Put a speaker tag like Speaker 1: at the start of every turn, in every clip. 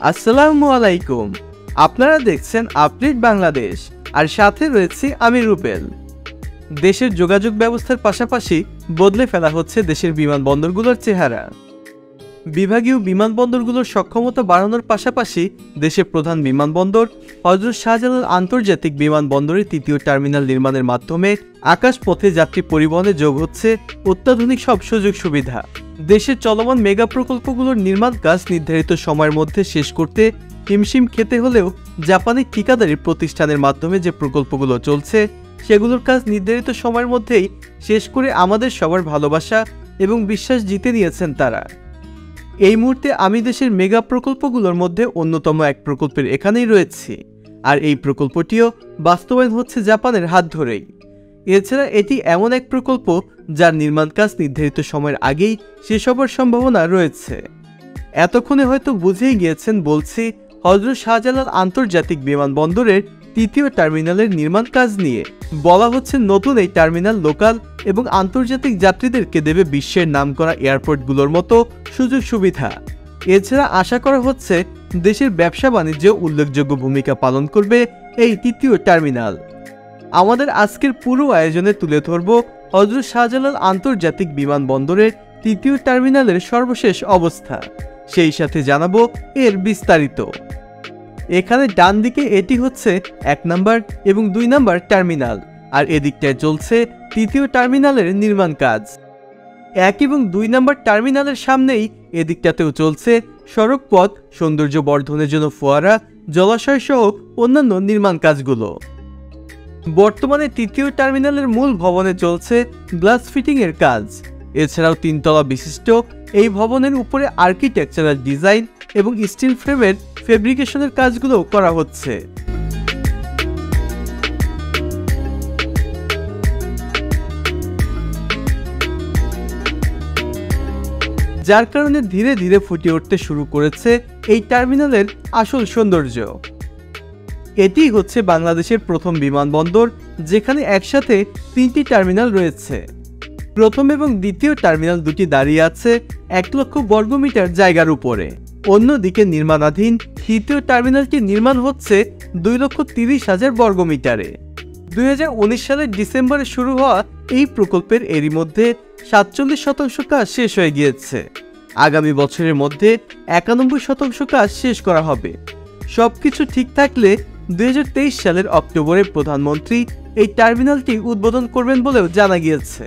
Speaker 1: আসসালামু আলাইকুম। আপনারা দেখছেন আপডেট বাংলাদেশ, আর সাথে রয়েছে আমি রুবেল। দেশের যোগাযোগ ব্যবস্থার পাশাপাশি বদলে ফেলা হচ্ছে দেশের বিমানবন্দরগুলোর চেহারা। বিভাগীয় বিমানবন্দরগুলোর সক্ষমতা বাড়ানোর পাশাপাশি দেশের প্রধান বিমানবন্দর হযরত শাহজালাল আন্তর্জাতিক বিমানবন্দরের তৃতীয় টার্মিনাল নির্মাণের মাধ্যমে আকাশপথে যাত্রী পরিবহনে যোগ হচ্ছে অত্যাধুনিক সব সুযোগ সুবিধা। দেশের চলমান মেগা প্রকল্পগুলোর নির্মাণ কাজ নির্ধারিত সময়ের মধ্যে শেষ করতে হিমশিম খেতে হলেও জাপানি ঠিকাদারি প্রতিষ্ঠানের মাধ্যমে যে প্রকল্পগুলো চলছে সেগুলোর কাজ নির্ধারিত সময়ের মধ্যেই শেষ করে আমাদের সবার ভালোবাসা এবং বিশ্বাস জিতে নিয়েছেন তারা। এই মুহূর্তে আমি দেশের মেগা প্রকল্পগুলোর মধ্যে অন্যতম এক প্রকল্পের এখানেই রয়েছি, আর এই প্রকল্পটিও বাস্তবায়ন হচ্ছে জাপানের হাত ধরেই। এছাড়া এটি এমন এক প্রকল্প যার নির্মাণ কাজ নির্ধারিত সময়ের আগেই শেষ হবার সম্ভাবনা রয়েছে। এতক্ষণে হয়তো বুঝেই গিয়েছেন বলছি হযরত শাহজালাল আন্তর্জাতিক বিমানবন্দরের তৃতীয় টার্মিনালের নির্মাণ কাজ নিয়ে। বলা হচ্ছে নতুন এই টার্মিনাল লোকাল এবং আন্তর্জাতিক যাত্রীদেরকে দেবে বিশ্বের নামকরা এয়ারপোর্টগুলোর মতো সুযোগ সুবিধা। এছাড়া আশা করা হচ্ছে দেশের ব্যবসা বাণিজ্যে উল্লেখযোগ্য ভূমিকা পালন করবে এই তৃতীয় টার্মিনাল। আমাদের আজকের পুরো আয়োজনে তুলে ধরব হযরত শাহজালাল আন্তর্জাতিক বিমানবন্দরের তৃতীয় টার্মিনালের সর্বশেষ অবস্থা, সেই সাথে জানাবো এর বিস্তারিত। এখানে ডান দিকে এটি হচ্ছে 1 নম্বর এবং 2 নম্বর টার্মিনাল, আর এদিকটায় চলছে তৃতীয় টার্মিনালের নির্মাণ কাজ। 1 এবং 2 নম্বর টার্মিনালের সামনেই এদিকটাতেও চলছে সড়ক পথ, সৌন্দর্য বর্ধনের জন্য ফোয়ারা, জলাশয় সহ অন্যান্য নির্মাণ কাজগুলো। বর্তমানে তৃতীয় টার্মিনালের মূল ভবনে চলছে গ্লাস ফিটিং এর কাজ। এছাড়াও 3 তলা বিশিষ্ট এই ভবনের উপরে আর্কিটেকচারাল ডিজাইন এবং স্টিল ফ্রেমের ফেব্রিকেশনের কাজগুলো করা হচ্ছে। যার কারণে ধীরে ধীরে ফুটে উঠতে শুরু করেছে এই টার্মিনালের আসল সৌন্দর্য। এটি হচ্ছে বাংলাদেশের প্রথম বিমানবন্দর যেখানে একসাথে 3টি টার্মিনাল রয়েছে। প্রথম এবং দ্বিতীয় টার্মিনাল দুটি দাঁড়িয়ে আছে 1 লক্ষ বর্গমিটার জায়গার উপরে। অন্যদিকে নির্মাণাধীন তৃতীয় টার্মিনালটি নির্মাণ হচ্ছে 2,30,000 বর্গমিটারে। 2019 সালের ডিসেম্বরে শুরু হওয়া এই প্রকল্পের এরই মধ্যে 47% কাজ শেষ হয়ে গিয়েছে। আগামী বছরের মধ্যে 91% কাজ শেষ করা হবে। সবকিছু ঠিক থাকলে 2023 সালের অক্টোবরে প্রধানমন্ত্রী এই টার্মিনালটি উদ্বোধন করবেন বলেও জানা গিয়েছে।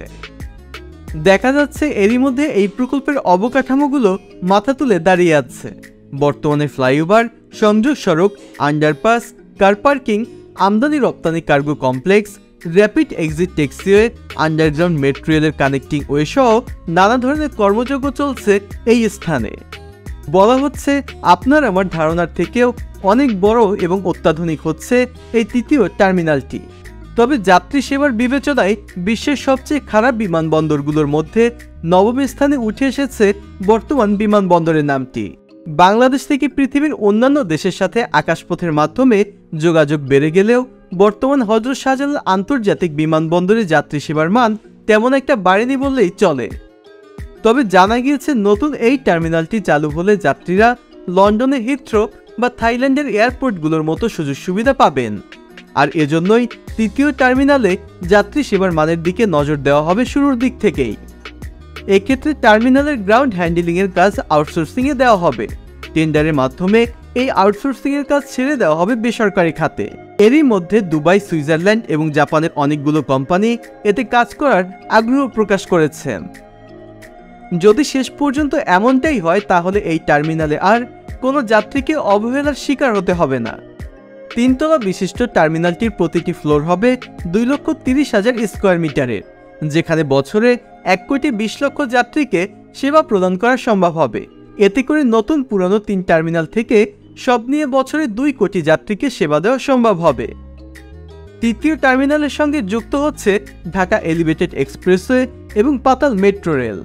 Speaker 1: দেখা যাচ্ছে এরই মধ্যে এই প্রকল্পের অবকাঠামোগুলো মাথা তুলে দাঁড়িয়ে আছে। বর্তমানে ফ্লাইওভার, সংযোগ সড়ক, আন্ডারপাস, কার পার্কিং, আমদানি রপ্তানি cargo complex, rapid exit taxiway, underground metro রেলের কানেক্টিং ওয়ে সহ নানা ধরনের কর্মযজ্ঞ চলছে এই স্থানে। বলা হচ্ছে আপনার আমার ধারণার থেকেও অনেক বড় এবং অত্যাধুনিক হচ্ছে এই তৃতীয় টার্মিনালটি। তবে যাত্রী সেবার বিবেচনায় বিশ্বের সবচেয়ে খারাপ বিমানবন্দরগুলোর মধ্যে নবম স্থানে উঠে এসেছে বর্তমান বিমানবন্দরের নামটি। বাংলাদেশ থেকে পৃথিবীর অন্যান্য দেশের সাথে আকাশপথের মাধ্যমে যোগাযোগ বেড়ে গেলেও বর্তমান হযরত শাহজালাল আন্তর্জাতিক বিমানবন্দরে যাত্রী সেবার মান তেমন একটা বাড়েনি বললেই চলে। তবে জানা গিয়েছে নতুন এই টার্মিনালটি চালু হলে যাত্রীরা লন্ডনের হিথ্রো বা থাইল্যান্ডের এয়ারপোর্টগুলোর মতো সুযোগ সুবিধা পাবেন। আর এজন্যই তৃতীয় টার্মিনালে যাত্রী সেবার মানের দিকে নজর দেওয়া হবে শুরুর দিক থেকেই। এক্ষেত্রে টার্মিনালের গ্রাউন্ড হ্যান্ডেলিংয়ের কাজ আউটসোর্সিংয়ে দেওয়া হবে। টেন্ডারের মাধ্যমে এই আউটসোর্সিংয়ের কাজ ছেড়ে দেওয়া হবে বেসরকারি খাতে। এরই মধ্যে দুবাই, সুইজারল্যান্ড এবং জাপানের অনেকগুলো কোম্পানি এতে কাজ করার আগ্রহ প্রকাশ করেছেন। যদি শেষ পর্যন্ত এমনটাই হয় তাহলে এই টার্মিনালে আর কোনো যাত্রীকে অবহেলার শিকার হতে হবে না। 3 তলা বিশিষ্ট টার্মিনালটির প্রতিটি ফ্লোর হবে 2,30,000 স্কোয়ার মিটারের, যেখানে বছরে 1,20,00,000 যাত্রীকে সেবা প্রদান করা সম্ভব হবে। এতে করে নতুন পুরনো 3 টার্মিনাল থেকে সব নিয়ে বছরে 2 কোটি যাত্রীকে সেবা দেওয়া সম্ভব হবে। তৃতীয় টার্মিনালের সঙ্গে যুক্ত হচ্ছে ঢাকা এলিভেটেড এক্সপ্রেসওয়ে এবং পাতাল মেট্রো রেল।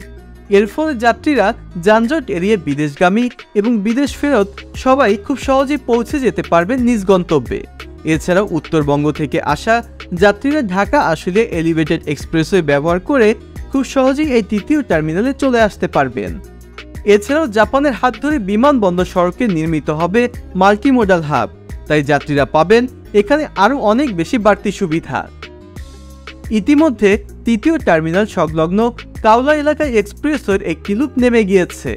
Speaker 1: এর ফলে যাত্রীরা যানজট এড়িয়ে বিদেশগামী এবং বিদেশ ফেরত সবাই খুব সহজেই পৌঁছে যেতে পারবেন নিজ গন্তব্যে। এছাড়াও উত্তরবঙ্গ থেকে আসা যাত্রীরা ঢাকা আসলে এলিভেটেড এক্সপ্রেসওয়ে ব্যবহার করে খুব সহজেই এই তৃতীয় টার্মিনালে চলে আসতে পারবেন। এছাড়াও জাপানের হাত ধরে বিমানবন্দর সড়কে নির্মিত হবে মাল্টিমোডাল হাব, তাই যাত্রীরা পাবেন এখানে আরও অনেক বেশি বাড়তি সুবিধা। ইতিমধ্যে তৃতীয় টার্মিনাল সংলগ্ন কাওলা এলাকায় এক্সপ্রেসওয়ের একটি লুপ নেমে গিয়েছে।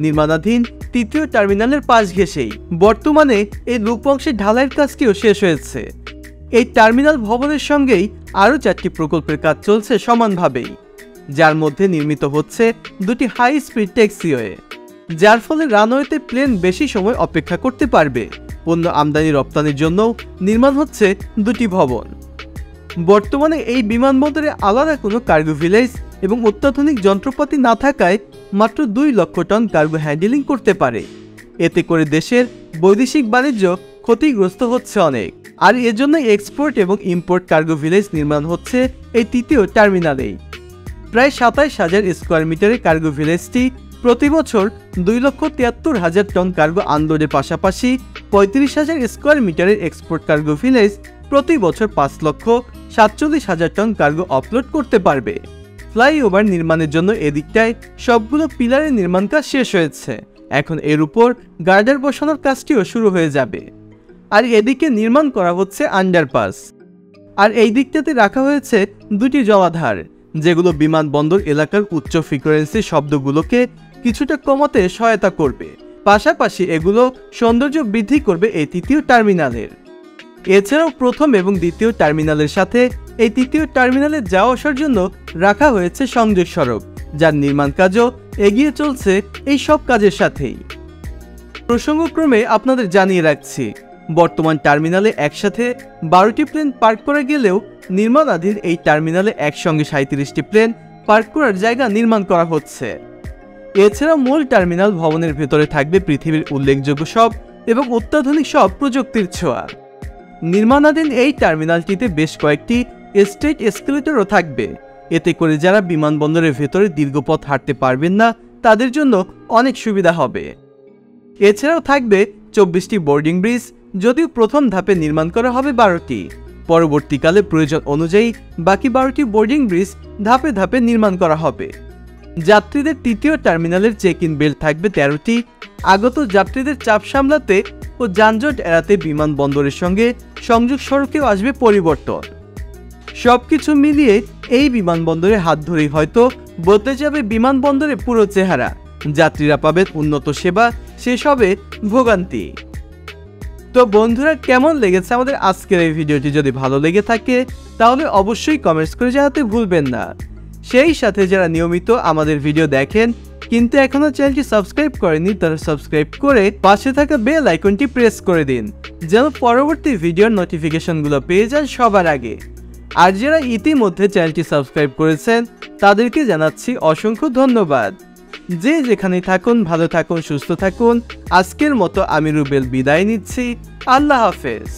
Speaker 1: নির্মাণাধীন তৃতীয় টার্মিনালের পাশ ঘেঁষেই বর্তমানে এই লুপ অংশের ঢালাইয়ের কাজটিও শেষ হয়েছে। এই টার্মিনাল ভবনের সঙ্গেই আরও 4টি প্রকল্পের কাজ চলছে সমানভাবেই, যার মধ্যে নির্মিত হচ্ছে 2টি হাই স্পিড ট্যাক্সিওয়ে, যার ফলে রানওয়েতে প্লেন বেশি সময় অপেক্ষা করতে পারবে। পণ্য আমদানি রপ্তানির জন্য নির্মাণ হচ্ছে 2টি ভবন। বর্তমানে এই বিমানবন্দরে আলাদা কোনো কার্গো ভিলেজ এবং অত্যাধুনিক যন্ত্রপাতি না থাকায় মাত্র 2 লক্ষ টন কার্গো হ্যান্ডেলিং করতে পারে। এতে করে দেশের বৈদেশিক বাণিজ্য ক্ষতিগ্রস্ত হচ্ছে অনেক, আর এজন্য এক্সপোর্ট এবং ইম্পোর্ট কার্গো ভিলেজ নির্মাণ হচ্ছে এই তৃতীয় টার্মিনালেই। প্রায় 27,000 স্কোয়ার মিটারের কার্গো ভিলেজটি প্রতি বছর 2,73,000 টন কার্গো আনলোডের পাশাপাশি 35,000 স্কোয়ার মিটারের এক্সপোর্ট কার্গো ভিলেজ প্রতি বছর 5,47,000 টন কার্গো অফলোড করতে পারবে। ফ্লাইওভার নির্মাণের জন্য এদিকটায় সবগুলো পিলারের নির্মাণ কাজ শেষ হয়েছে, এখন এর উপর গার্ডার বসানোর কাজটিও শুরু হয়ে যাবে। আর এদিকে নির্মাণ করা হচ্ছে আন্ডারপাস, আর এই দিকটাতে রাখা হয়েছে 2টি জলাধার, যেগুলো বিমানবন্দর এলাকার উচ্চ ফ্রিকোয়েন্সি শব্দগুলোকে কিছুটা কমাতে সহায়তা করবে। পাশাপাশি এগুলো সৌন্দর্য বৃদ্ধি করবে এই তৃতীয় টার্মিনালের। এছাড়াও প্রথম এবং দ্বিতীয় টার্মিনালের সাথে এই তৃতীয় টার্মিনালে যাওয়া আসার জন্য রাখা হয়েছে সংযোগ সড়ক, যার নির্মাণ কাজও এগিয়ে চলছে এই সব কাজের সাথেই। প্রসঙ্গক্রমে আপনাদের জানিয়ে রাখছি, বর্তমান টার্মিনালে একসাথে 12টি প্লেন পার্ক করা গেলেও নির্মাণাধীন এই টার্মিনালে একসঙ্গে 37টি প্লেন পার্ক করার জায়গা নির্মাণ করা হচ্ছে। এছাড়া মূল টার্মিনাল ভবনের ভেতরে থাকবে পৃথিবীর উল্লেখযোগ্য সব এবং অত্যাধুনিক সব প্রযুক্তির ছোঁয়া। নির্মাণাধীন এই টার্মিনালটিতে বেশ কয়েকটি স্টেজ এসকেলেটরও থাকবে, এতে করে যারা বিমানবন্দরের ভেতরে দীর্ঘ পথ হাঁটতে পারবেন না তাদের জন্য অনেক সুবিধা হবে। এছাড়াও থাকবে 24টি বোর্ডিং ব্রিজ, যদিও প্রথম ধাপে নির্মাণ করা হবে 12টি। পরবর্তীকালে প্রয়োজন অনুযায়ী বাকি 12টি বোর্ডিং ব্রিজ ধাপে ধাপে নির্মাণ করা হবে। যাত্রীদের তৃতীয় টার্মিনালের চেক ইন বেল্ট থাকবে 13টি। আগত যাত্রীদের চাপ সামলাতে ও যানজট এড়াতে বিমানবন্দরের সঙ্গে সংযোগ সড়কেও আসবে পরিবর্তন। সবকিছু মিলিয়ে এই বিমানবন্দরের হাত ধরেই হয়তো বদলে যাবে বিমানবন্দরের পুরো চেহারা। যাত্রীরা পাবেন উন্নত সেবা, শেষ হবে ভোগান্তি। তো বন্ধুরা, কেমন লেগেছে আমাদের আজকের এই ভিডিওটি? যদি ভালো লেগে থাকে তাহলে অবশ্যই কমেন্টস করে জানাতে ভুলবেন না। সেই সাথে যারা নিয়মিত আমাদের ভিডিও দেখেন কিন্তু এখনো চ্যানেলটি সাবস্ক্রাইব করেনি, তারা সাবস্ক্রাইব করে পাশে থাকা বেল আইকনটি প্রেস করে দিন, যেন পরবর্তী ভিডিওর নোটিফিকেশনগুলো পেয়ে যান সবার আগে। আর যারা ইতিমধ্যে চ্যানেলটি সাবস্ক্রাইব করেছেন তাদেরকে জানাচ্ছি অসংখ্য ধন্যবাদ। যে যেখানে থাকুন ভালো থাকুন, সুস্থ থাকুন। আজকের মতো আমি রুবেল বিদায় নিচ্ছি। আল্লাহ হাফেজ।